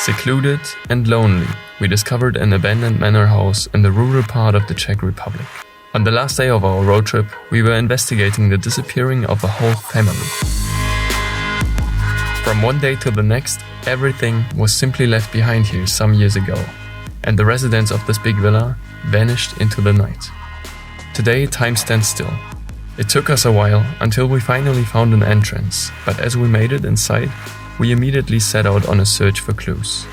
Secluded and lonely, we discovered an abandoned manor house in the rural part of the Czech Republic. On the last day of our road trip, we were investigating the disappearing of a whole family. From one day to the next, everything was simply left behind here some years ago, and the residents of this big villa vanished into the night. Today, time stands still. It took us a while until we finally found an entrance, but as we made it inside, we immediately set out on a search for clues.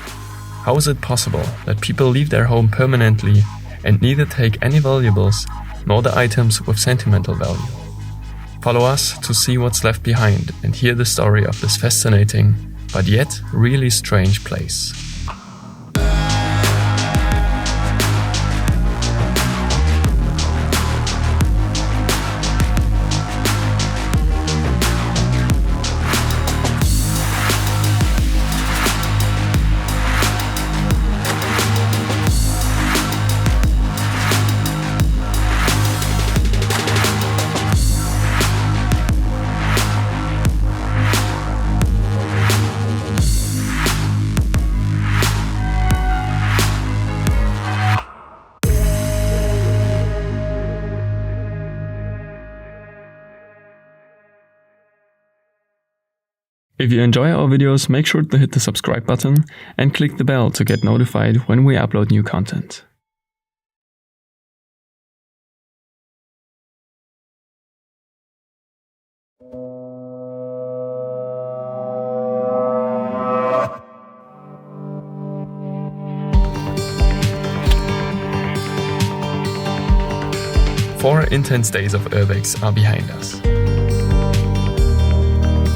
How is it possible that people leave their home permanently and neither take any valuables nor the items with sentimental value? Follow us to see what's left behind and hear the story of this fascinating, but yet really strange place. If you enjoy our videos, make sure to hit the subscribe button and click the bell to get notified when we upload new content. Four intense days of urbex are behind us.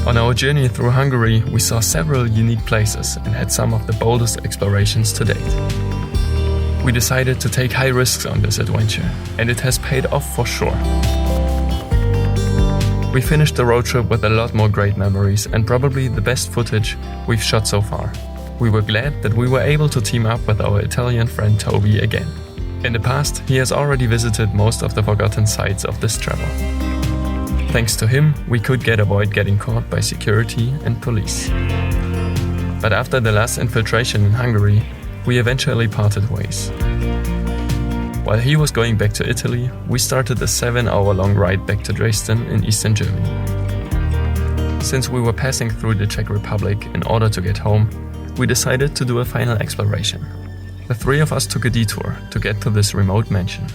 On our journey through Hungary, we saw several unique places and had some of the boldest explorations to date. We decided to take high risks on this adventure, and it has paid off for sure. We finished the road trip with a lot more great memories and probably the best footage we've shot so far. We were glad that we were able to team up with our Italian friend Toby again. In the past, he has already visited most of the forgotten sites of this travel. Thanks to him, we could avoid getting caught by security and police. But after the last infiltration in Hungary, we eventually parted ways. While he was going back to Italy, we started a 7-hour-long ride back to Dresden in eastern Germany. Since we were passing through the Czech Republic in order to get home, we decided to do a final exploration. The three of us took a detour to get to this remote mansion.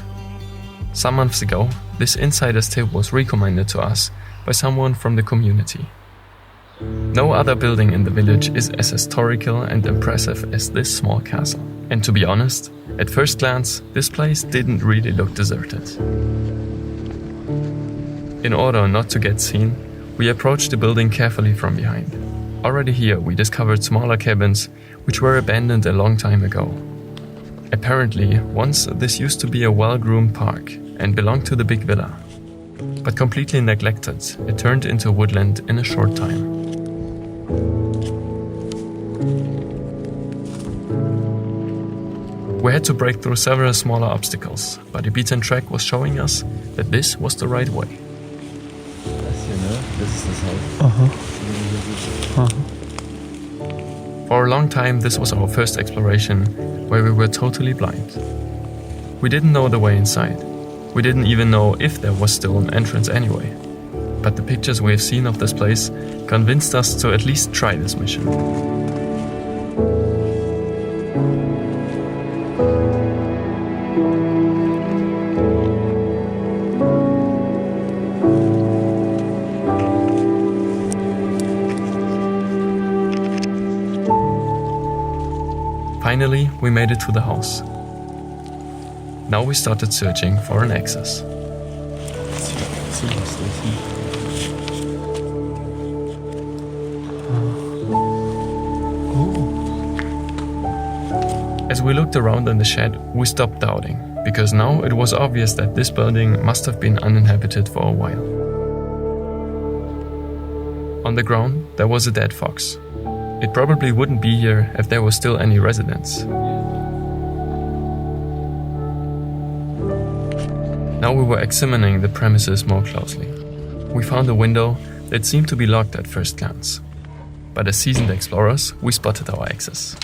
Some months ago, this insider's tip was recommended to us by someone from the community. No other building in the village is as historical and impressive as this small castle. And to be honest, at first glance, this place didn't really look deserted. In order not to get seen, we approached the building carefully from behind. Already here, we discovered smaller cabins which were abandoned a long time ago. Apparently, once this used to be a well-groomed park and belonged to the big villa. But completely neglected, it turned into woodland in a short time. We had to break through several smaller obstacles, but the beaten track was showing us that this was the right way. For a long time, this was our first exploration, where we were totally blind. We didn't know the way inside. We didn't even know if there was still an entrance anyway. But the pictures we have seen of this place convinced us to at least try this mission. Finally, we made it to the house. Now we started searching for an access. As we looked around in the shed, we stopped doubting, because now it was obvious that this building must have been uninhabited for a while. On the ground, there was a dead fox. It probably wouldn't be here if there was still any residents. Now we were examining the premises more closely. We found a window that seemed to be locked at first glance. But as seasoned explorers, we spotted our access.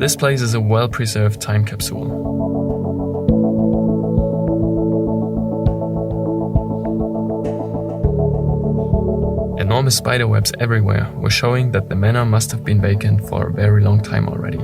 This place is a well-preserved time capsule. Enormous spiderwebs everywhere were showing that the manor must have been vacant for a very long time already.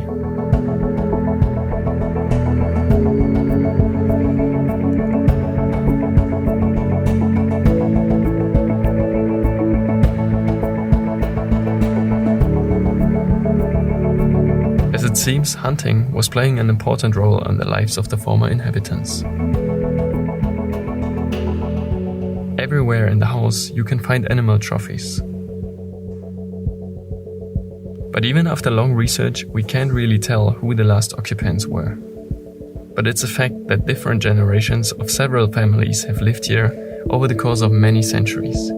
As it seems, hunting was playing an important role in the lives of the former inhabitants. Everywhere in the house you can find animal trophies. But even after long research, we can't really tell who the last occupants were. But it's a fact that different generations of several families have lived here over the course of many centuries.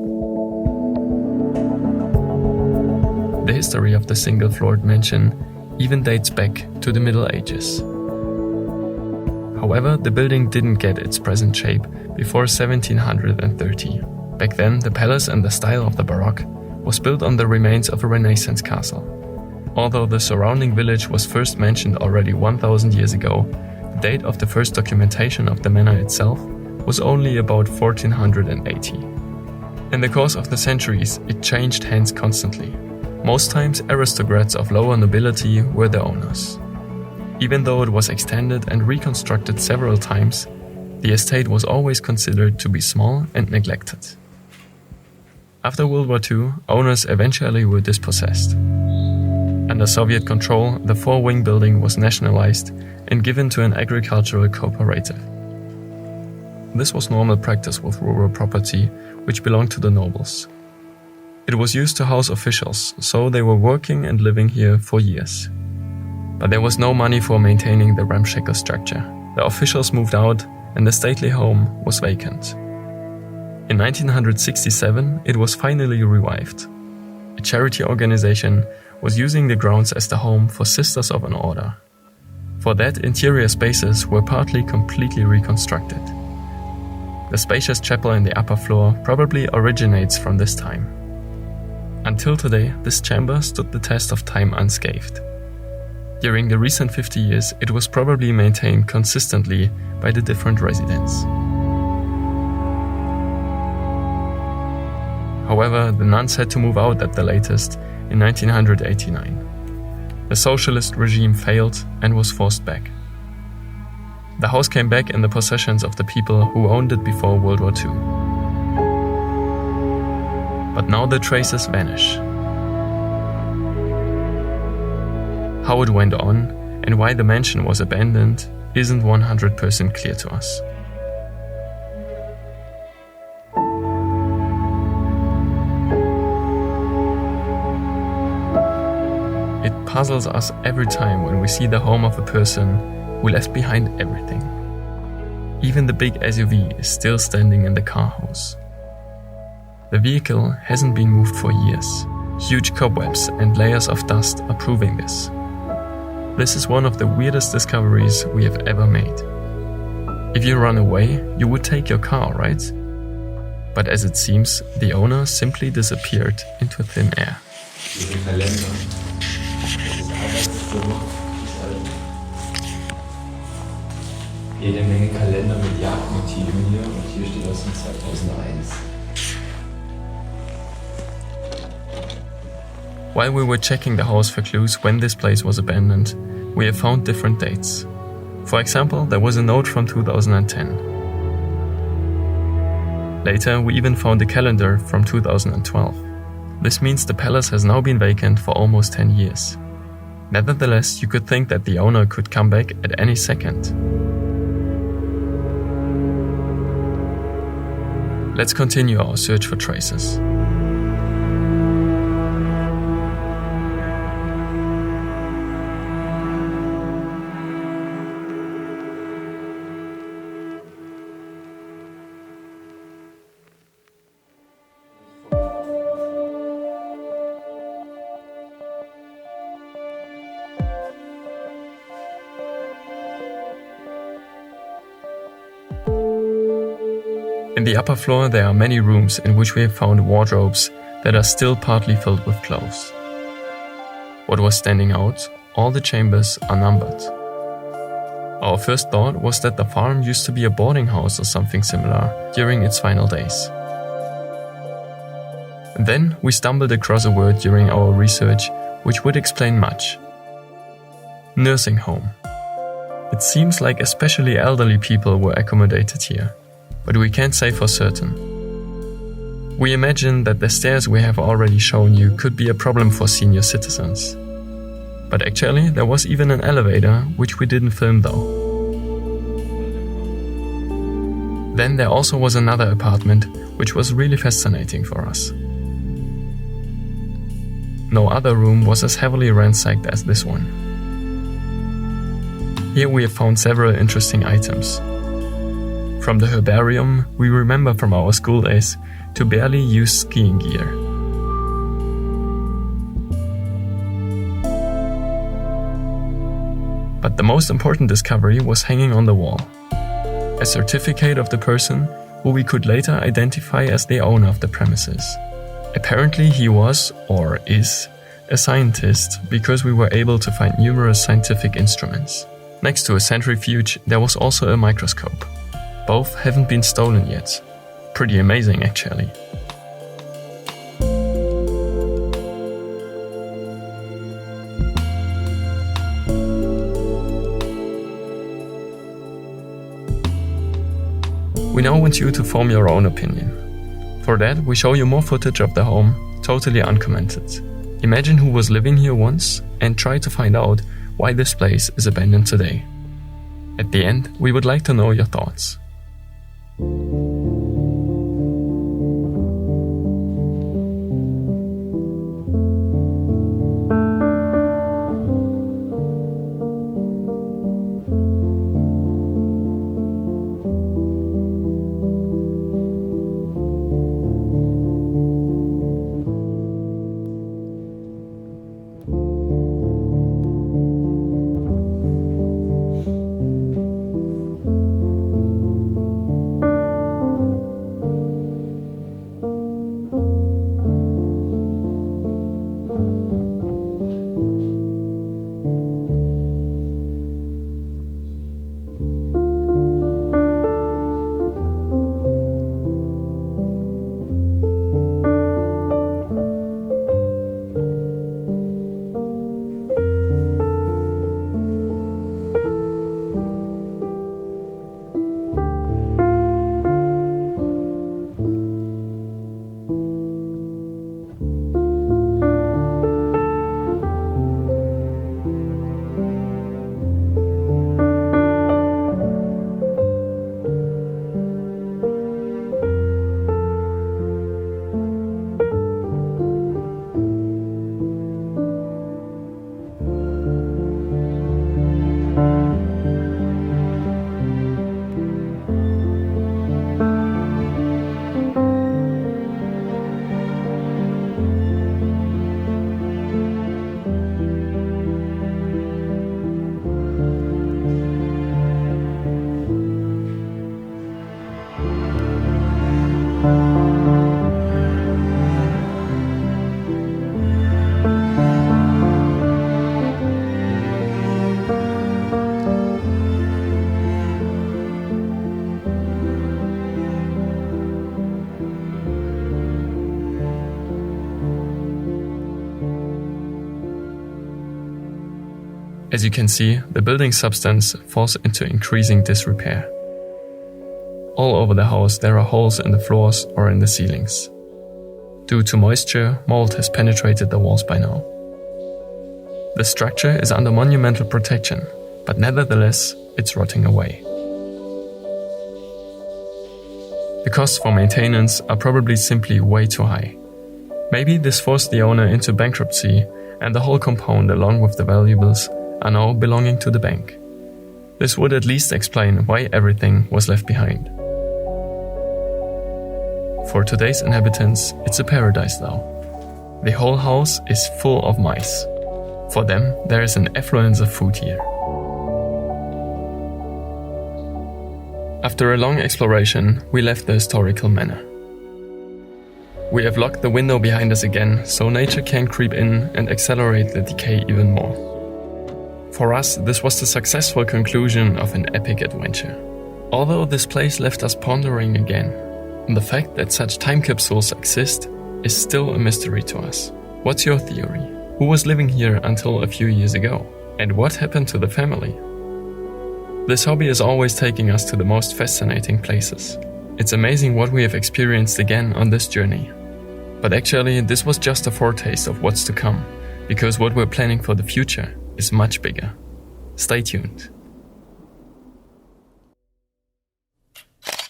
The history of the single-floored mansion even dates back to the Middle Ages. However, the building didn't get its present shape before 1730. Back then, the palace in the style of the Baroque was built on the remains of a Renaissance castle. Although the surrounding village was first mentioned already 1000 years ago, the date of the first documentation of the manor itself was only about 1480. In the course of the centuries, it changed hands constantly. Most times, aristocrats of lower nobility were the owners. Even though it was extended and reconstructed several times, the estate was always considered to be small and neglected. After World War II, owners eventually were dispossessed. Under Soviet control, the four-wing building was nationalized and given to an agricultural cooperative. This was normal practice with rural property, which belonged to the nobles. It was used to house officials, so they were working and living here for years. But there was no money for maintaining the ramshackle structure. The officials moved out and the stately home was vacant. In 1967, it was finally revived. A charity organization was using the grounds as the home for Sisters of an Order. For that, interior spaces were partly completely reconstructed. The spacious chapel in the upper floor probably originates from this time. Until today, this chamber stood the test of time unscathed. During the recent 50 years, it was probably maintained consistently by the different residents. However, the nuns had to move out at the latest in 1989. The socialist regime failed and was forced back. The house came back in the possessions of the people who owned it before World War II. But now the traces vanish. How it went on and why the mansion was abandoned isn't 100% clear to us. It puzzles us every time when we see the home of a person who left behind everything. Even the big SUV is still standing in the car house. The vehicle hasn't been moved for years. Huge cobwebs and layers of dust are proving this. This is one of the weirdest discoveries we have ever made. If you run away, you would take your car, right? But as it seems, the owner simply disappeared into thin air. Diesen Kalender. Das ist Arbeitsprodukt. Jede Menge Kalender mit Jagdmotiven hier und hier steht aus dem 2001. While we were checking the house for clues when this place was abandoned, we have found different dates. For example, there was a note from 2010. Later, we even found a calendar from 2012. This means the palace has now been vacant for almost 10 years. Nevertheless, you could think that the owner could come back at any second. Let's continue our search for traces. In the upper floor there are many rooms in which we have found wardrobes that are still partly filled with clothes. What was standing out, all the chambers are numbered. Our first thought was that the farm used to be a boarding house or something similar during its final days. Then we stumbled across a word during our research which would explain much. Nursing home. It seems like especially elderly people were accommodated here, but we can't say for certain. We imagine that the stairs we have already shown you could be a problem for senior citizens. But actually, there was even an elevator, which we didn't film though. Then there also was another apartment, which was really fascinating for us. No other room was as heavily ransacked as this one. Here we have found several interesting items. From the herbarium we remember from our school days to barely used skiing gear. But the most important discovery was hanging on the wall. A certificate of the person who we could later identify as the owner of the premises. Apparently he was, or is, a scientist because we were able to find numerous scientific instruments. Next to a centrifuge there was also a microscope. Both haven't been stolen yet. Pretty amazing actually. We now want you to form your own opinion. For that, we show you more footage of the home, totally uncommented. Imagine who was living here once and try to find out why this place is abandoned today. At the end, we would like to know your thoughts. As you can see, the building substance falls into increasing disrepair. All over the house there are holes in the floors or in the ceilings. Due to moisture, mold has penetrated the walls by now. The structure is under monumental protection, but nevertheless, it's rotting away. The costs for maintenance are probably simply way too high. Maybe this forced the owner into bankruptcy and the whole compound along with the valuables are now belonging to the bank. This would at least explain why everything was left behind. For today's inhabitants, it's a paradise though. The whole house is full of mice. For them, there is an affluence of food here. After a long exploration, we left the historical manor. We have locked the window behind us again, so nature can creep in and accelerate the decay even more. For us, this was the successful conclusion of an epic adventure. Although this place left us pondering again, and the fact that such time capsules exist is still a mystery to us. What's your theory? Who was living here until a few years ago? And what happened to the family? This hobby is always taking us to the most fascinating places. It's amazing what we have experienced again on this journey. But actually, this was just a foretaste of what's to come, because what we're planning for the future is much bigger. Stay tuned.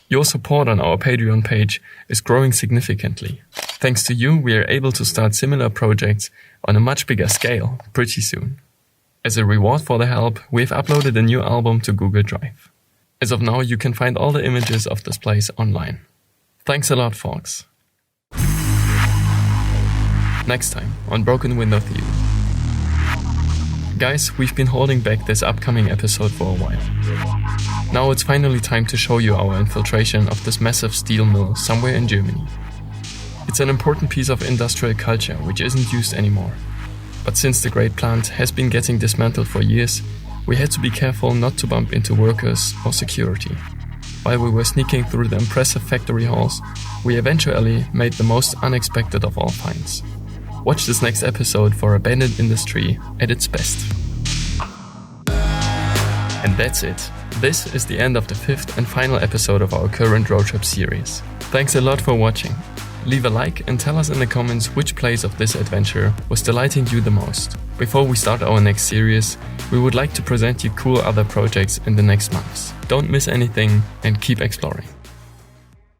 Your support on our Patreon page is growing significantly. Thanks to you, we are able to start similar projects on a much bigger scale pretty soon. As a reward for the help, we've uploaded a new album to Google Drive. As of now, you can find all the images of this place online. Thanks a lot, folks. Next time on Broken Window Theory. Guys, we've been holding back this upcoming episode for a while. Now it's finally time to show you our infiltration of this massive steel mill somewhere in Germany. It's an important piece of industrial culture which isn't used anymore. But since the great plant has been getting dismantled for years, we had to be careful not to bump into workers or security. While we were sneaking through the impressive factory halls, we eventually made the most unexpected of all finds. Watch this next episode for abandoned industry at its best. And that's it. This is the end of the 5th and final episode of our current road trip series. Thanks a lot for watching. Leave a like and tell us in the comments which place of this adventure was delighting you the most. Before we start our next series, we would like to present you cool other projects in the next months. Don't miss anything and keep exploring.